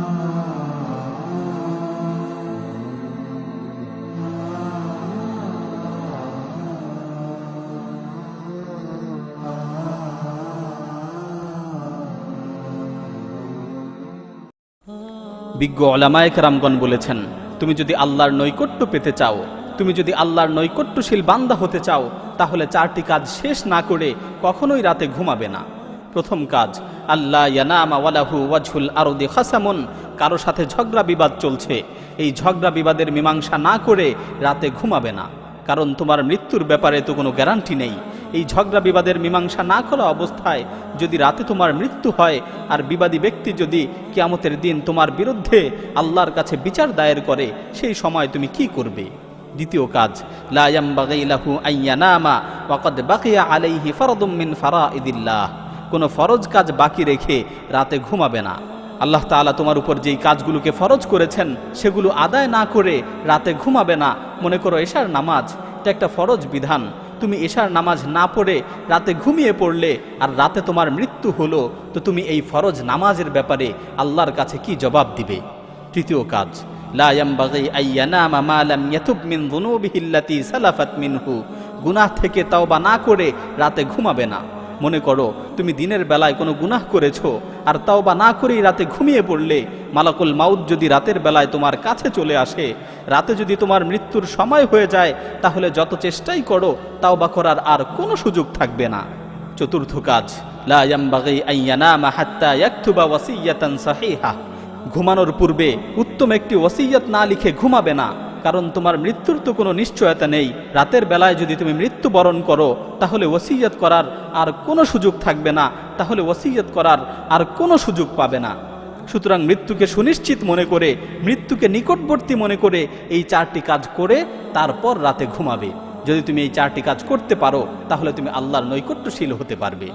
বিজ্ঞ উলামায়ে কেরামগণ বলেছেন, তুমি যদি আল্লাহর নৈকট্য পেতে চাও, তুমি যদি আল্লাহর নৈকট্যশীল বান্দা হতে চাও, তাহলে 4টি কাজ শেষ না করে কখনোই রাতে ঘুমাবে না। প্রথম কাজ, আল্লাহ ইয়ানামা ওয়ালাহু ওয়াজহুল আরদি খাসামুন, কারো সাথে ঝগড়া বিবাদ চলছে, এই ঝগড়া বিবাদের মীমাংসা না করে রাতে ঘুমাবে না। কারণ তোমার মৃত্যুর ব্যাপারে তো কোনো গ্যারান্টি নেই। এই ঝগড়া বিবাদের মীমাংসা না করা অবস্থায় যদি রাতে তোমার মৃত্যু হয়, আর বিবাদী ব্যক্তি যদি কিয়ামতের দিন তোমার বিরুদ্ধে আল্লাহর কাছে বিচার দায়ের করে, সেই সময় তুমি কি করবে? দ্বিতীয় কাজ, লা ইয়ামবাগি লাহু আইয়ানামা ওয়া ক্বাদ বাকিয়া আলাইহি ফারদুম মিন ফারাইদিল্লাহ, কোনো ফরজ কাজ বাকি রেখে রাতে ঘুমাবে না। আল্লাহ তাআলা তোমার উপর যেই কাজগুলোকে ফরজ করেছেন সেগুলো আদায় না করে রাতে ঘুমাবে না। মনে করো এশার নামাজ, এটা একটা ফরজ বিধান, তুমি এশার নামাজ না পড়ে রাতে ঘুমিয়ে পড়লে আর রাতে তোমার মৃত্যু হলো, তো তুমি এই ফরজ নামাজের ব্যাপারে আল্লাহর কাছে কি জবাব দিবে? তৃতীয় কাজ, লা ইয়ামবাগি আইয়ানামা মা লাম ইয়াতুব মিন যুনুবিহি আল্লাতী সালাফাত মিনহু, গুনাহ থেকে তাওবা না করে রাতে ঘুমাবে না। মনে করো তুমি দিনের বেলায় কোনো গুনাহ করেছো আর তাওবা না করেই রাতে ঘুমিয়ে পড়লে, মালাকুল মাউত যদি রাতের বেলায় তোমার কাছে চলে আসে, রাতে যদি তোমার মৃত্যুর সময় হয়ে যায়, তাহলে যত চেষ্টাই করো তাওবা করার আর কোনো সুযোগ থাকবে না। চতুর্থ কাজ, লা ইয়ামবাগি আইয়ানামা হাত্তা ইয়াকতুবা ওয়াসিয়াতান সাহিহা, ঘুমানোর পূর্বে উত্তম একটি ওসিয়ত না লিখে ঘুমাবে না। কারণ তোমার মৃত্যুর তো কোনো নিশ্চয়তা নেই। রাতের বেলায় যদি তুমি মৃত্যুবরণ করো, তাহলে ওসিয়ত করার আর কোনো সুযোগ থাকবে না, তাহলে ওসিয়ত করার আর কোনো সুযোগ পাবে না। সুতরাং মৃত্যুকে সুনিশ্চিত মনে করে, মৃত্যুকে নিকটবর্তী মনে করে এই 4টি কাজ করে তারপর রাতে ঘুমাবে। যদি তুমি এই 4টি কাজ করতে পারো, তাহলে তুমি আল্লাহর নৈকট্যশীল হতে পারবে।